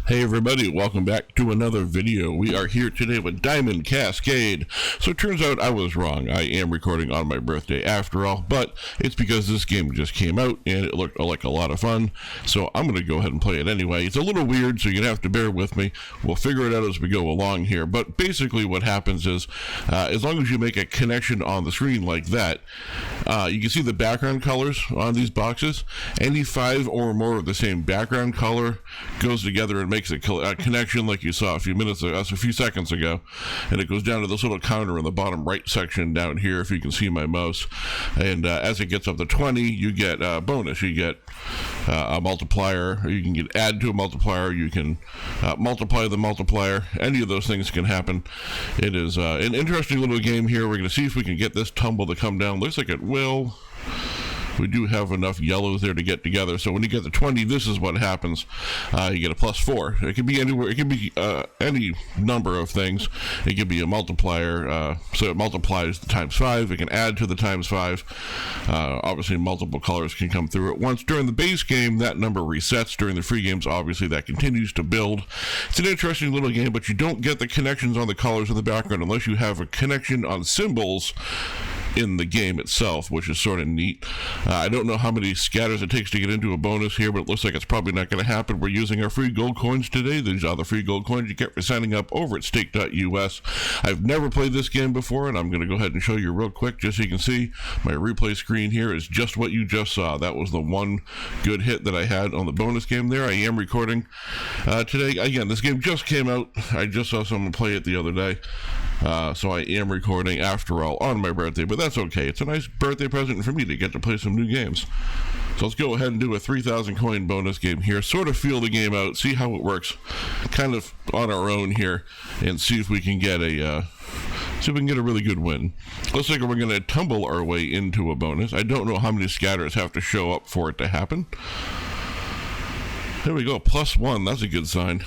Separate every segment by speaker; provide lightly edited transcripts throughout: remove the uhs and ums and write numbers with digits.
Speaker 1: Hey everybody, welcome back to another video. We are here today with Diamond Cascade. So it turns out I was wrong. I am recording on my birthday after all, but it's because this game just came out and it looked like a lot of fun. So I'm going to go ahead and play it anyway. It's a little weird, so you're going to have to bear with me. We'll figure it out as we go along here. But basically what happens is, as long as you make a connection on the screen like that, you can see the background colors on these boxes. Any 5 or more of the same background color goes together and makes a connection like you saw a few seconds ago, and it goes down to this little counter in the bottom right section down here if you can see my mouse, and as it gets up to 20 you get a bonus. You get a multiplier, or you can add to a multiplier, you can multiply the multiplier. Any of those things can happen. It is an interesting little game here. We're going to see if we can get this tumble to come down. Looks like it will. We do have enough yellows there to get together. So when you get to 20, this is what happens. You get a +4. It can be anywhere. It can be any number of things. It can be a multiplier. So it multiplies the times 5. It can add to the times 5. Obviously, multiple colors can come through at once. During the base game, that number resets. During the free games, obviously, that continues to build. It's an interesting little game, but you don't get the connections on the colors in the background unless you have a connection on symbols in the game itself, which is sort of neat. I don't know how many scatters it takes to get into a bonus here, but it looks like it's probably not going to happen. We're using our free gold coins today. These are the free gold coins you get for signing up over at stake.us. I've never played this game before, and I'm going to go ahead and show you real quick just so you can see. My replay screen here is just what you just saw. That was the one good hit that I had on the bonus game there. I am recording today. Again, this game just came out. I just saw someone play it the other day. So I am recording after all on my birthday, but that's okay. It's a nice birthday present for me to get to play some new games. So let's go ahead and do a 3,000 coin bonus game here, sort of feel the game out, see how it works kind of on our own here, and see if we can get a really good win. Looks like we're going to tumble our way into a bonus. I don't know how many scatters have to show up for it to happen. There we go, +1. That's a good sign.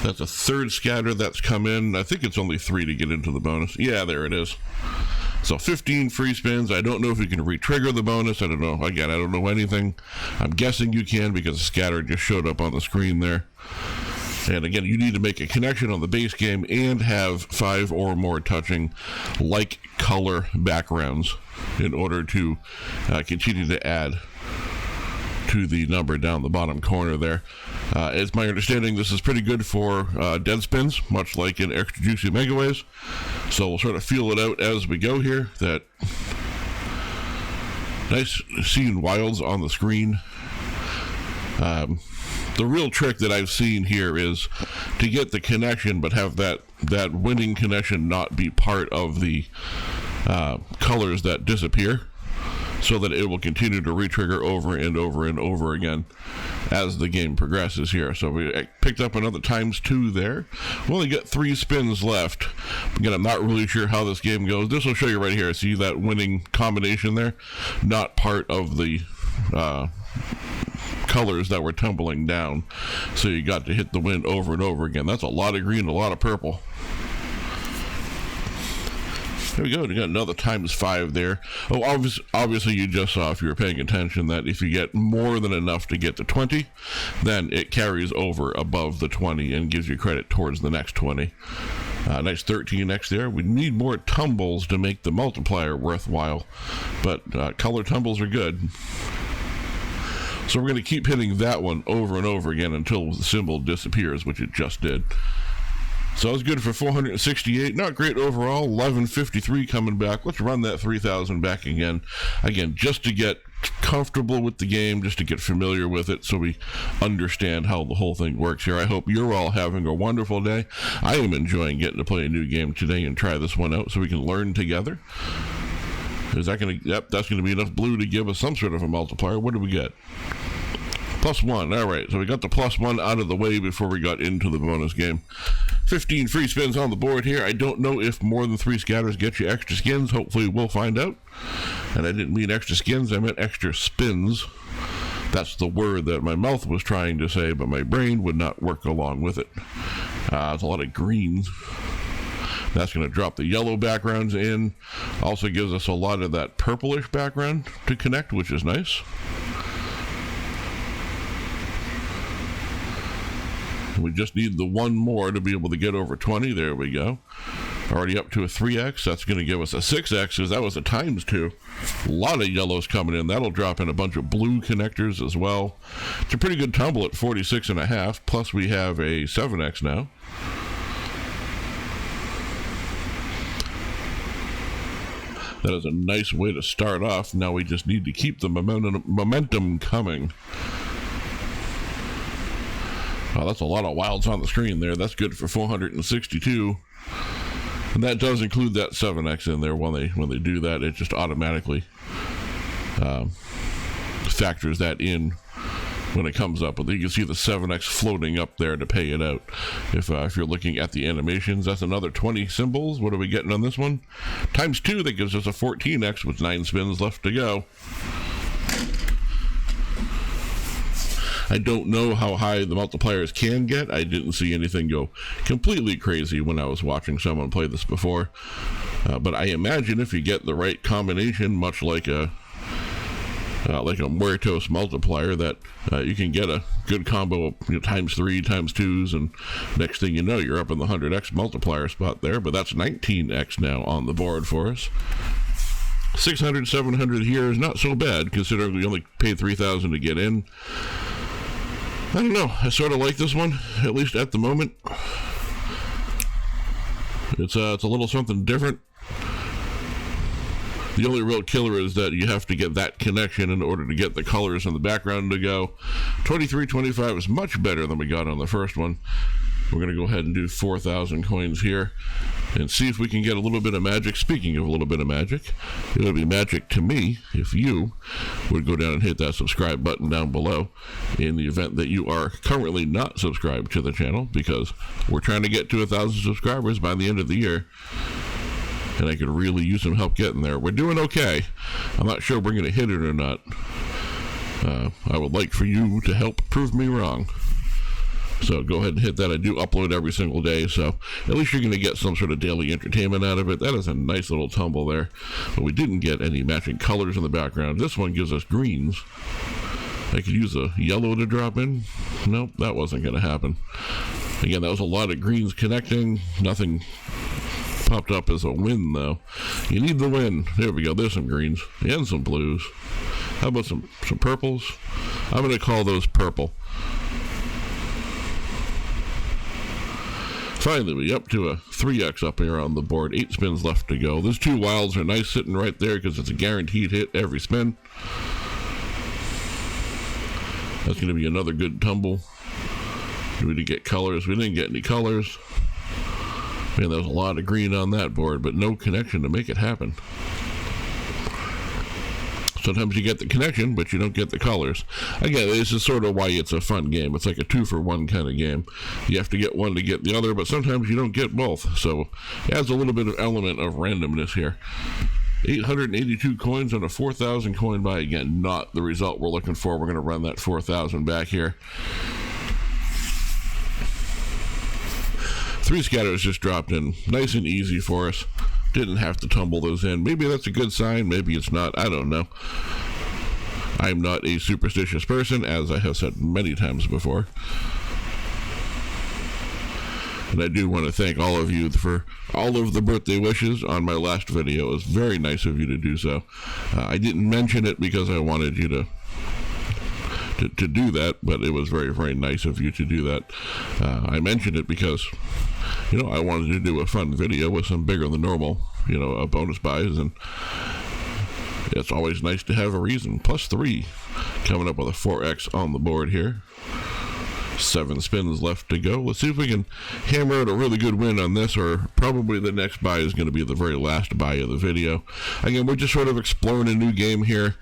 Speaker 1: That's a third scatter that's come in. I think it's only 3 to get into the bonus. Yeah, there it is. So 15 free spins. I don't know if you can re-trigger the bonus. I don't know. Again, I don't know anything. I'm guessing you can because the scatter just showed up on the screen there. And again, you need to make a connection on the base game and have 5 or more touching like color backgrounds in order to continue to add to the number down the bottom corner there. It's my understanding this is pretty good for dead spins, much like in Extra Juicy Megaways. So we'll sort of feel it out as we go here. That nice seeing wilds on the screen. The real trick that I've seen here is to get the connection, but have that winning connection not be part of the colors that disappear, so that it will continue to re-trigger over and over and over again as the game progresses here. So we picked up another ×2 there. We only got 3 spins left. Again, I'm not really sure how this game goes. This will show you right here. See that winning combination there? Not part of the colors that were tumbling down. So you got to hit the win over and over again. That's a lot of green, a lot of purple. There we go. We got another ×5 there. Oh, obviously you just saw, if you were paying attention, that if you get more than enough to get to 20, then it carries over above the 20 and gives you credit towards the next 20. Nice 13x there. We need more tumbles to make the multiplier worthwhile, but color tumbles are good. So we're going to keep hitting that one over and over again until the symbol disappears, which it just did. So it's good for 468. Not great overall. 1153 coming back. Let's run that 3,000 back again. Again, just to get comfortable with the game, just to get familiar with it, so we understand how the whole thing works here. I hope you're all having a wonderful day. I am enjoying getting to play a new game today and try this one out so we can learn together. Is that going to... Yep, that's going to be enough blue to give us some sort of a multiplier. What do we get? +1. All right, so we got the +1 out of the way before we got into the bonus game. 15 free spins on the board here. I don't know if more than 3 scatters get you extra skins. Hopefully we'll find out. And I didn't mean extra skins, I meant extra spins. That's the word that my mouth was trying to say, but my brain would not work along with it. There's a lot of greens. That's going to drop the yellow backgrounds in. Also gives us a lot of that purplish background to connect, which is nice. We just need the one more to be able to get over 20. There we go. Already up to a 3x. That's going to give us a 6x, because that was a times 2. A lot of yellows coming in. That'll drop in a bunch of blue connectors as well. It's a pretty good tumble at 46.5. Plus we have a 7x now. That is a nice way to start off. Now we just need to keep the momentum coming. Wow, that's a lot of wilds on the screen there. That's good for 462. And that does include that 7x in there. When they do that, it just automatically factors that in when it comes up. But you can see the 7x floating up there to pay it out. If you're looking at the animations, that's another 20 symbols. What are we getting on this one? Times 2, that gives us a 14x with 9 spins left to go. I don't know how high the multipliers can get. I didn't see anything go completely crazy when I was watching someone play this before. But I imagine if you get the right combination, much like a Muertos multiplier, that you can get a good combo of times 3, times 2s, and next thing you know, you're up in the 100x multiplier spot there. But that's 19x now on the board for us. 600, 700 here is not so bad, considering we only paid 3,000 to get in. I don't know. I sort of like this one, at least at the moment. It's a little something different. The only real killer is that you have to get that connection in order to get the colors in the background to go. 23.25 is much better than we got on the first one. We're going to go ahead and do 4,000 coins here and see if we can get a little bit of magic. Speaking of a little bit of magic, it would be magic to me if you would go down and hit that subscribe button down below in the event that you are currently not subscribed to the channel, because we're trying to get to 1,000 subscribers by the end of the year. And I could really use some help getting there. We're doing okay. I'm not sure we're going to hit it or not. I would like for you to help prove me wrong. So go ahead and hit that. I do upload every single day, so at least you're going to get some sort of daily entertainment out of it. That is a nice little tumble there. But we didn't get any matching colors in the background. This one gives us greens. I could use a yellow to drop in. Nope, that wasn't going to happen. Again, that was a lot of greens connecting. Nothing popped up as a win, though. You need the win. There we go. There's some greens and some blues. How about some purples? I'm going to call those purple. Finally, we up to a 3x up here on the board. 8 spins left to go. Those 2 wilds are nice sitting right there because it's a guaranteed hit every spin. That's going to be another good tumble. Do we get colors? We didn't get any colors. Man, there was a lot of green on that board, but no connection to make it happen. Sometimes you get the connection, but you don't get the colors. Again, this is sort of why it's a fun game. It's like a 2-for-1 kind of game. You have to get one to get the other, but sometimes you don't get both. So it adds a little bit of element of randomness here. 882 coins on a 4,000 coin buy. Again, not the result we're looking for. We're going to run that 4,000 back here. 3 scatters just dropped in. Nice and easy for us. Didn't have to tumble those in. Maybe that's a good sign. Maybe it's not. I don't know. I'm not a superstitious person, as I have said many times before. And I do want to thank all of you for all of the birthday wishes on my last video. It was very nice of you to do so. I didn't mention it because I wanted you to do that, but it was very, very nice of you to do that. I mentioned it because, I wanted to do a fun video with some bigger than normal, bonus buys, and it's always nice to have a reason. +3, coming up with a 4x on the board here. 7 spins left to go. Let's see if we can hammer out a really good win on this, or probably the next buy is going to be the very last buy of the video. Again, we're just sort of exploring a new game here.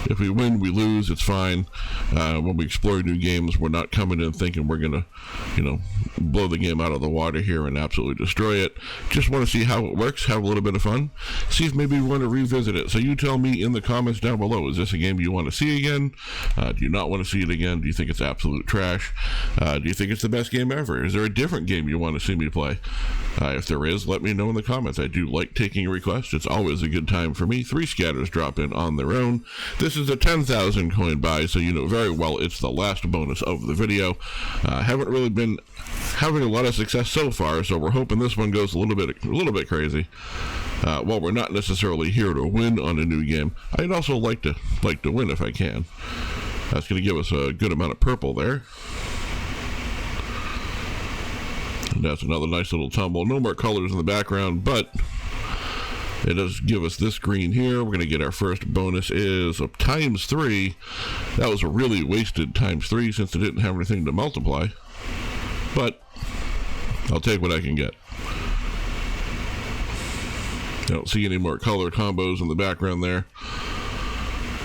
Speaker 1: If we win, we lose, it's fine. When we explore new games, we're not coming in thinking we're going to, blow the game out of the water here and absolutely destroy it. Just want to see how it works, have a little bit of fun, see if maybe we want to revisit it. So you tell me in the comments down below, is this a game you want to see again? Do you not want to see it again? Do you think it's absolute trash? Do you think it's the best game ever? Is there a different game you want to see me play? If there is, let me know in the comments. I do like taking requests. It's always a good time for me. 3 scatters drop in on their own. This is a 10,000 coin buy, so you know very well it's the last bonus of the video. Haven't really been having a lot of success so far, so we're hoping this one goes a little bit crazy. While we're not necessarily here to win on a new game, I'd also like to win if I can. That's going to give us a good amount of purple there. And that's another nice little tumble. No more colors in the background, but it does give us this green here. We're going to get our first bonus is a ×3. That was a really wasted ×3 since it didn't have anything to multiply. But I'll take what I can get. I don't see any more color combos in the background there.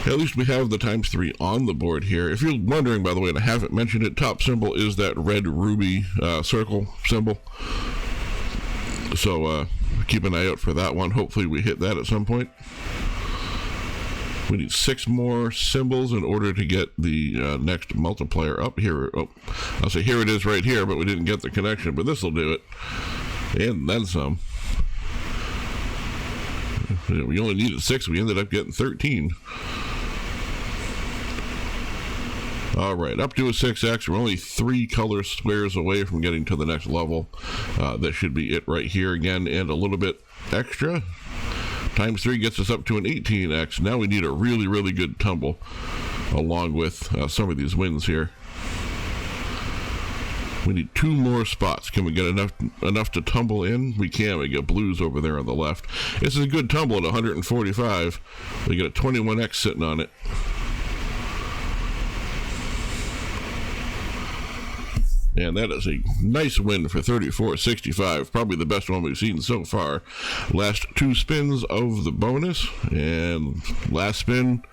Speaker 1: At least we have the ×3 on the board here. If you're wondering, by the way, and I haven't mentioned it, top symbol is that red ruby circle symbol. So keep an eye out for that one. Hopefully we hit that at some point. We need 6 more symbols in order to get the next multiplier up here. Oh, I'll say here it is right here, but we didn't get the connection, but this will do it. And then some. We only needed 6. We ended up getting 13. All right, up to a 6x. We're only 3 color squares away from getting to the next level. That should be it right here again, and a little bit extra. ×3 gets us up to an 18x. Now we need a really, really good tumble along with some of these wins here. We need 2 more spots. Can we get enough to tumble in? We can. We get blues over there on the left. This is a good tumble at 145. We get a 21x sitting on it. And that is a nice win for 34.65. Probably the best one we've seen so far. Last 2 spins of the bonus. And last spin.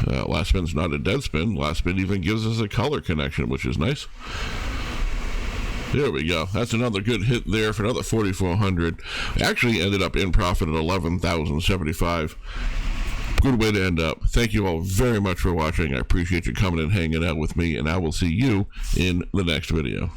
Speaker 1: Last spin's not a dead spin. Last spin even gives us a color connection, which is nice. There we go. That's another good hit there for another 4,400. Actually ended up in profit at 11,075. Good way to end up. Thank you all very much for watching. I appreciate you coming and hanging out with me, and I will see you in the next video.